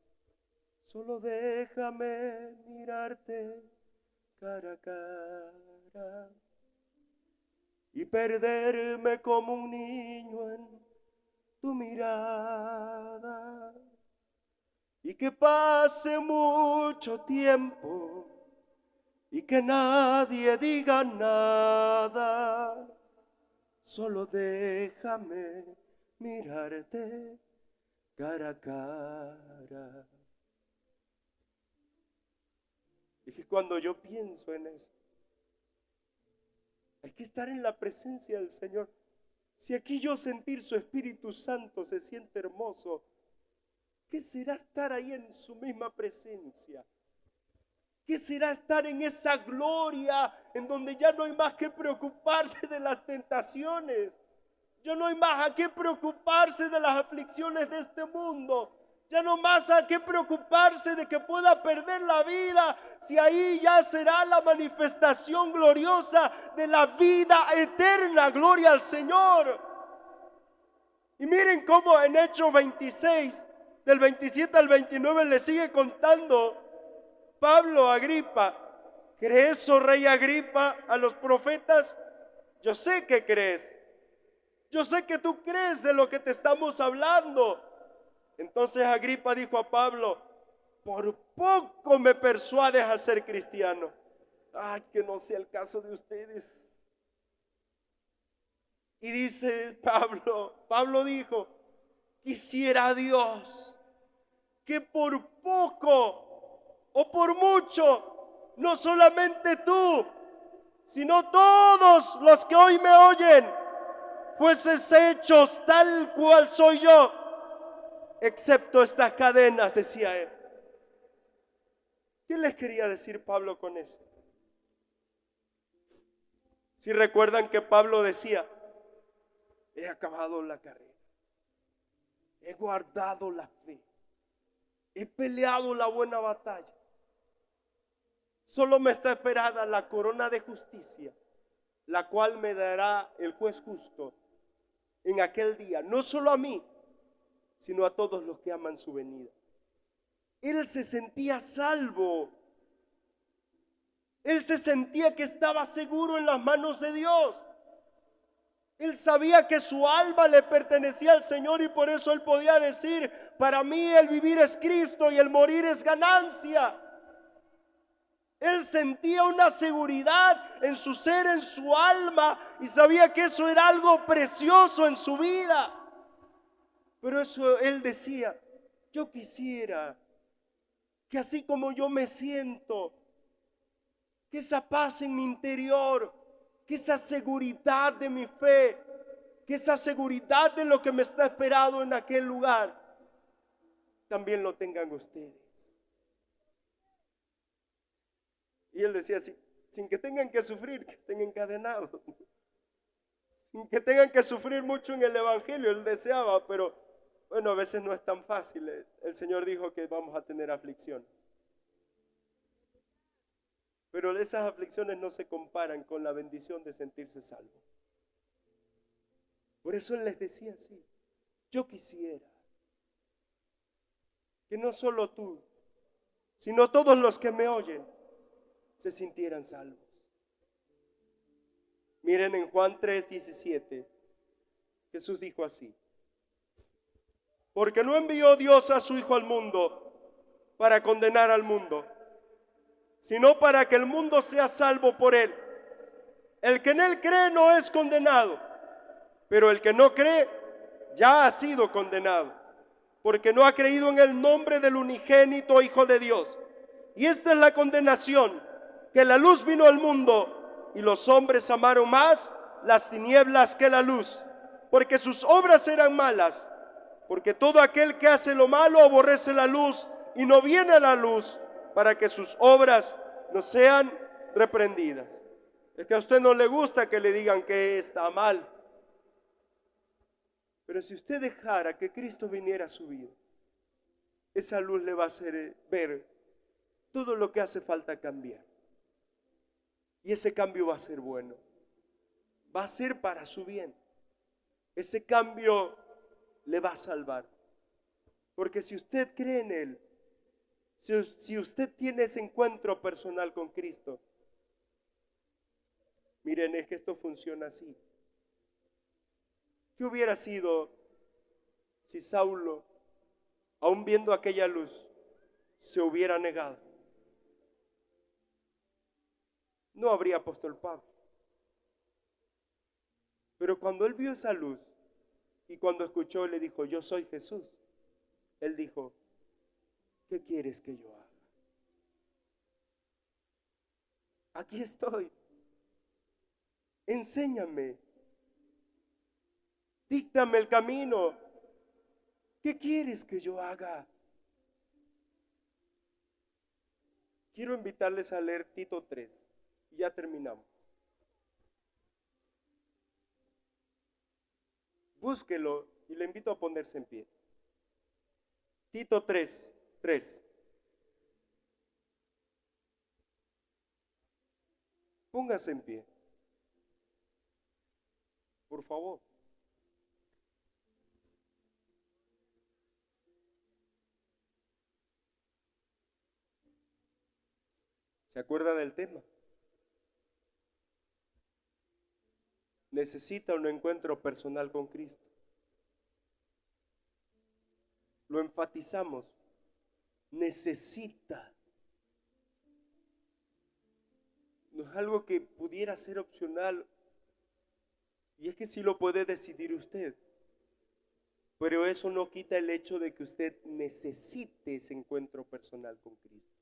solo déjame mirarte cara a cara y perderme como un niño en tu mirada, y que pase mucho tiempo y que nadie diga nada. Solo déjame mirarte cara a cara. Y que cuando yo pienso en eso, hay que estar en la presencia del Señor. Si aquí yo sentir su Espíritu Santo se siente hermoso, ¿qué será estar ahí en su misma presencia? ¿Qué será estar en esa gloria en donde ya no hay más que preocuparse de las tentaciones? Ya no hay más a qué preocuparse de las aflicciones de este mundo. Ya no más a qué preocuparse de que pueda perder la vida, si ahí ya será la manifestación gloriosa de la vida eterna. Gloria al Señor. Y miren cómo en Hechos 26, del 27 al 29, le sigue contando Pablo a Agripa: ¿crees, oh rey Agripa, a los profetas? Yo sé que crees. Yo sé que tú crees de lo que te estamos hablando. Entonces Agripa dijo a Pablo: por poco me persuades a ser cristiano. Ay, que no sea el caso de ustedes. Y dice Pablo dijo: quisiera Dios que por poco o por mucho, no solamente tú, sino todos los que hoy me oyen, fueses hechos tal cual soy yo, excepto estas cadenas, decía él. ¿Qué les quería decir Pablo con eso? Si recuerdan que Pablo decía: he acabado la carrera, he guardado la fe, he peleado la buena batalla. Solo me está esperada la corona de justicia, la cual me dará el juez justo en aquel día, no solo a mí, sino a todos los que aman su venida. Él se sentía salvo. Él se sentía que estaba seguro en las manos de Dios. Él sabía que su alma le pertenecía al Señor y por eso él podía decir: para mí el vivir es Cristo y el morir es ganancia. Él sentía una seguridad en su ser, en su alma, y sabía que eso era algo precioso en su vida. Pero eso él decía: yo quisiera que así como yo me siento, que esa paz en mi interior, que esa seguridad de mi fe, que esa seguridad de lo que me está esperando en aquel lugar, también lo tengan ustedes. Y él decía así, sin que tengan que sufrir, que estén encadenados, sin que tengan que sufrir mucho en el evangelio. Él deseaba, pero bueno, a veces no es tan fácil. El Señor dijo que vamos a tener aflicciones, pero esas aflicciones no se comparan con la bendición de sentirse salvo. Por eso Él les decía así, yo quisiera que no solo tú, sino todos los que me oyen se sintieran salvos. Miren en Juan 3:17, Jesús dijo así, porque no envió Dios a su Hijo al mundo para condenar al mundo, sino para que el mundo sea salvo por él. El que en él cree no es condenado, pero el que no cree ya ha sido condenado, porque no ha creído en el nombre del unigénito Hijo de Dios. Y esta es la condenación, que la luz vino al mundo y los hombres amaron más las tinieblas que la luz, porque sus obras eran malas. Porque todo aquel que hace lo malo aborrece la luz y no viene a la luz para que sus obras no sean reprendidas. Es que a usted no le gusta que le digan que está mal. Pero si usted dejara que Cristo viniera a su vida, esa luz le va a hacer ver todo lo que hace falta cambiar. Y ese cambio va a ser bueno. Va a ser para su bien. Ese cambio le va a salvar. Porque si usted cree en Él, si usted tiene ese encuentro personal con Cristo, miren, es que esto funciona así. ¿Qué hubiera sido si Saulo, aún viendo aquella luz, se hubiera negado? No habría apóstol Pablo. Pero cuando él vio esa luz y cuando escuchó, le dijo, yo soy Jesús. Él dijo, ¿qué quieres que yo haga? Aquí estoy. Enséñame. Díctame el camino. ¿Qué quieres que yo haga? Quiero invitarles a leer Tito 3. Y ya terminamos. Búsquelo y le invito a ponerse en pie. Tito 3:3. Póngase en pie. Por favor. ¿Se acuerda del tema? Necesita un encuentro personal con Cristo. Lo enfatizamos. Necesita. No es algo que pudiera ser opcional. Y es que sí lo puede decidir usted. Pero eso no quita el hecho de que usted necesite ese encuentro personal con Cristo.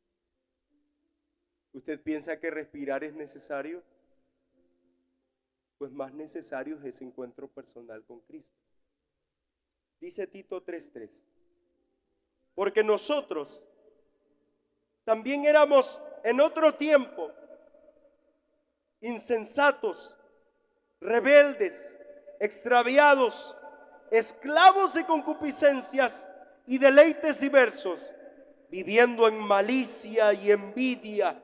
¿Usted piensa que respirar es necesario? Pues más necesario es ese encuentro personal con Cristo. Dice Tito 3:3. Porque nosotros también éramos en otro tiempo insensatos, rebeldes, extraviados, esclavos de concupiscencias y deleites diversos, viviendo en malicia y envidia,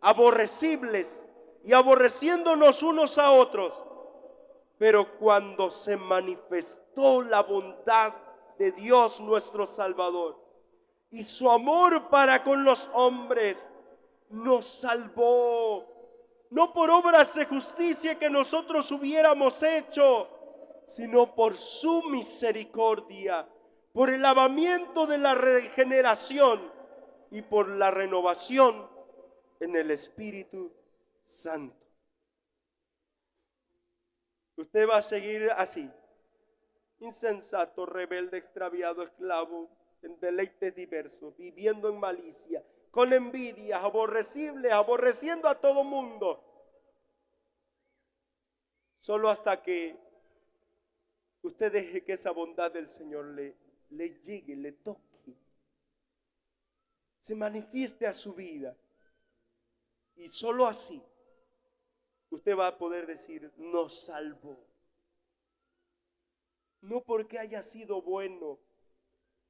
aborrecibles y aborreciéndonos unos a otros. Pero cuando se manifestó la bondad de Dios nuestro Salvador y su amor para con los hombres, nos salvó, no por obras de justicia que nosotros hubiéramos hecho, sino por su misericordia, por el lavamiento de la regeneración y por la renovación en el Espíritu Santo. Usted va a seguir así, insensato, rebelde, extraviado, esclavo, en deleites diversos, viviendo en malicia, con envidias, aborrecibles, aborreciendo a todo mundo. Solo hasta que usted deje que esa bondad del Señor le llegue, le toque, se manifieste a su vida. Y solo así usted va a poder decir: nos salvó. No porque haya sido bueno,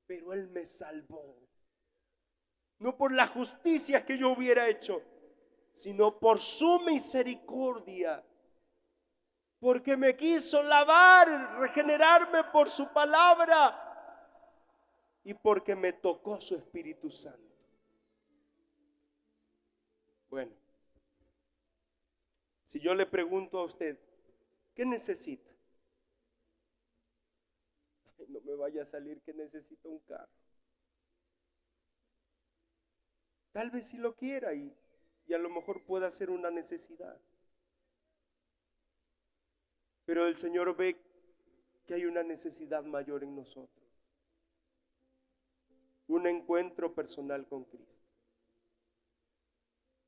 pero Él me salvó. No por la justicia que yo hubiera hecho, sino por su misericordia. Porque me quiso lavar, regenerarme por su palabra. Y porque me tocó su Espíritu Santo. Bueno, si yo le pregunto a usted, ¿qué necesita? No me vaya a salir que necesita un carro. Tal vez si lo quiera y a lo mejor pueda ser una necesidad. Pero el Señor ve que hay una necesidad mayor en nosotros. Un encuentro personal con Cristo.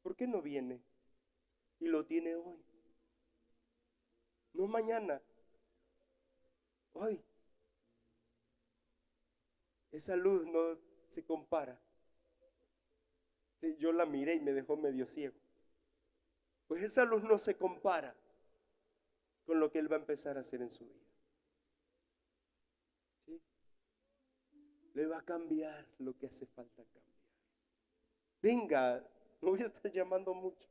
¿Por qué no viene? Y lo tiene hoy. No mañana. Hoy. Esa luz no se compara. Yo la miré y me dejó medio ciego. Pues esa luz no se compara con lo que Él va a empezar a hacer en su vida. ¿Sí? Le va a cambiar lo que hace falta cambiar. Venga, no voy a estar llamando mucho.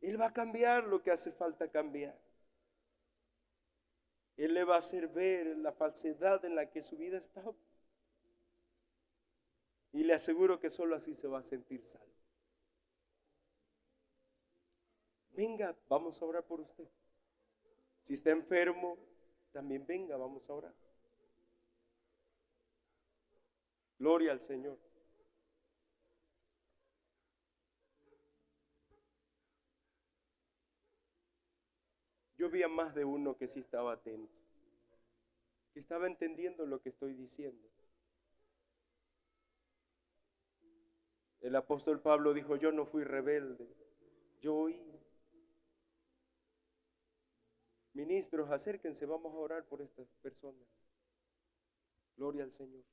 Él va a cambiar lo que hace falta cambiar. Él le va a hacer ver la falsedad en la que su vida está. Y le aseguro que solo así se va a sentir salvo. Venga, vamos a orar por usted. Si está enfermo, también venga, vamos a orar. Gloria al Señor. Yo vi a más de uno que sí estaba atento, que estaba entendiendo lo que estoy diciendo. El apóstol Pablo dijo: yo no fui rebelde, yo oí. Ministros, acérquense, vamos a orar por estas personas. Gloria al Señor.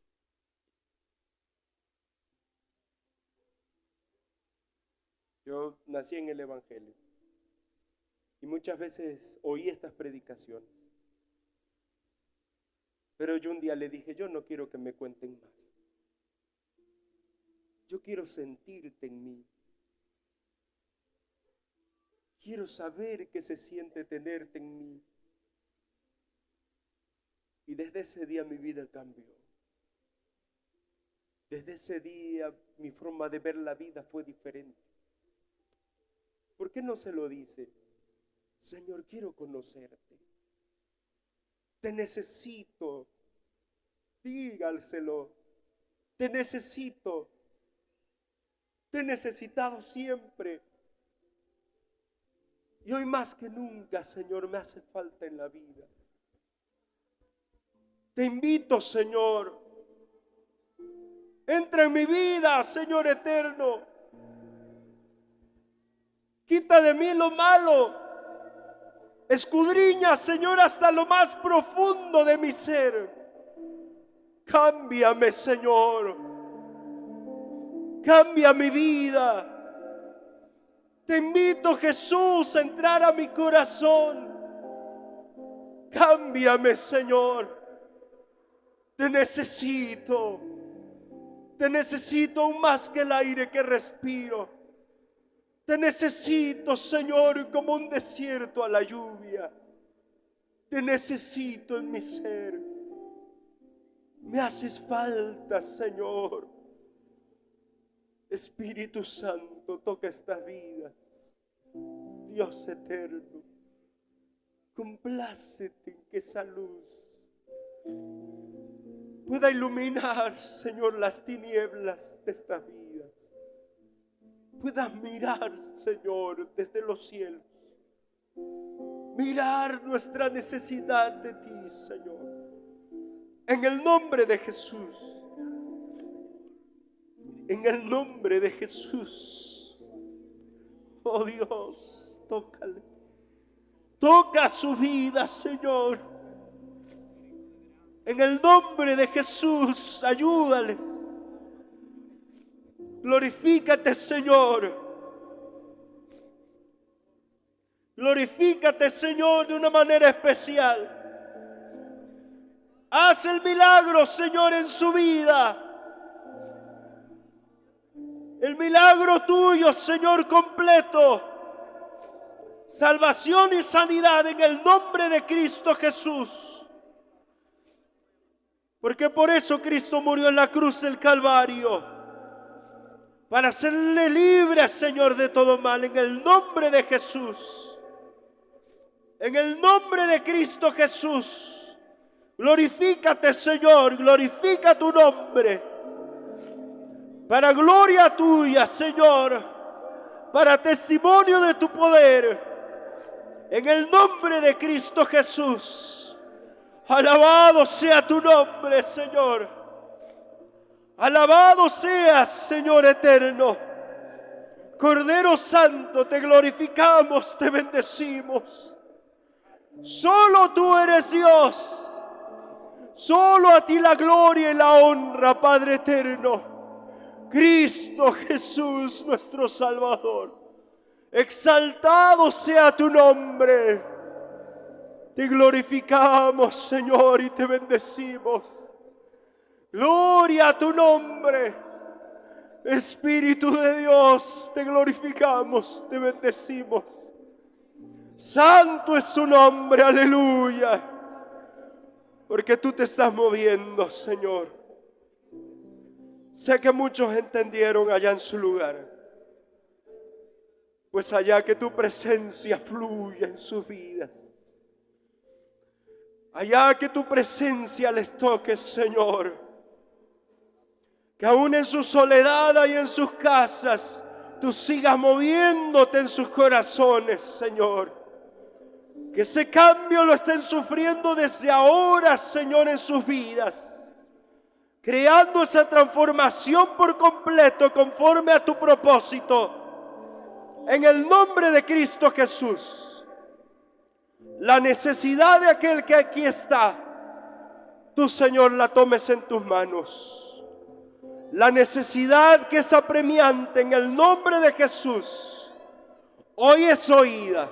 Yo nací en el Evangelio y muchas veces oí estas predicaciones. Pero yo un día le dije: yo no quiero que me cuenten más. Yo quiero sentirte en mí. Quiero saber qué se siente tenerte en mí. Y desde ese día mi vida cambió. Desde ese día mi forma de ver la vida fue diferente. ¿Por qué no se lo dice? Señor, quiero conocerte. Te necesito. Dígaselo. Te necesito. Te he necesitado siempre. Y hoy más que nunca, Señor, me hace falta en la vida. Te invito, Señor. Entra en mi vida, Señor eterno. Quita de mí lo malo. Escudriña, Señor, hasta lo más profundo de mi ser. Cámbiame, Señor. Cambia mi vida. Te invito, Jesús, a entrar a mi corazón. Cámbiame, Señor. Te necesito. Te necesito aún más que el aire que respiro. Te necesito, Señor, como un desierto a la lluvia. Te necesito en mi ser. Me haces falta, Señor. Espíritu Santo, toca estas vidas. Dios eterno, complácete en que esa luz pueda iluminar, Señor, las tinieblas de estas vidas. Pueda mirar, Señor, desde los cielos. Mirar nuestra necesidad de ti, Señor. En el nombre de Jesús. En el nombre de Jesús. Oh Dios, tócale. Toca su vida, Señor. En el nombre de Jesús, ayúdales. Glorifícate, Señor. Glorifícate, Señor, de una manera especial. Haz el milagro, Señor, en su vida. El milagro tuyo, Señor, completo. Salvación y sanidad en el nombre de Cristo Jesús. Porque por eso Cristo murió en la cruz del Calvario. Para hacerle libre, Señor, de todo mal. En el nombre de Jesús. En el nombre de Cristo Jesús. Glorifícate, Señor. Glorifica tu nombre. Para gloria tuya, Señor. Para testimonio de tu poder. En el nombre de Cristo Jesús. Alabado sea tu nombre, Señor. Alabado seas, Señor eterno. Cordero Santo, te glorificamos, te bendecimos. Solo tú eres Dios. Solo a ti la gloria y la honra, Padre eterno. Cristo Jesús, nuestro Salvador. Exaltado sea tu nombre. Te glorificamos, Señor, y te bendecimos. Gloria a tu nombre. Espíritu de Dios, te glorificamos, te bendecimos. Santo es tu nombre, aleluya. Porque tú te estás moviendo, Señor. Sé que muchos entendieron allá en su lugar. Pues allá que tu presencia fluya en sus vidas. Allá que tu presencia les toque, Señor. Que aún en su soledad y en sus casas, tú sigas moviéndote en sus corazones, Señor. Que ese cambio lo estén sufriendo desde ahora, Señor, en sus vidas. Creando esa transformación por completo conforme a tu propósito. En el nombre de Cristo Jesús. La necesidad de aquel que aquí está, tú, Señor, la tomes en tus manos. La necesidad que es apremiante en el nombre de Jesús, hoy es oída.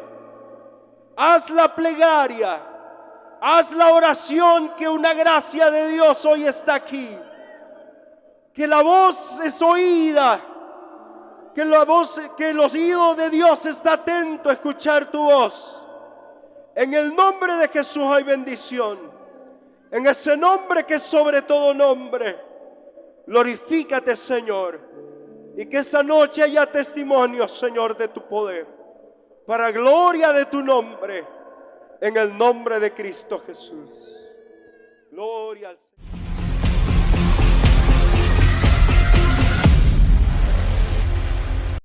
Haz la plegaria, haz la oración, que una gracia de Dios hoy está aquí. Que la voz es oída, que el oído de Dios está atento a escuchar tu voz. En el nombre de Jesús hay bendición. En ese nombre que es sobre todo nombre. Glorifícate, Señor. Y que esta noche haya testimonio, Señor, de tu poder. Para gloria de tu nombre. En el nombre de Cristo Jesús. Gloria al Señor.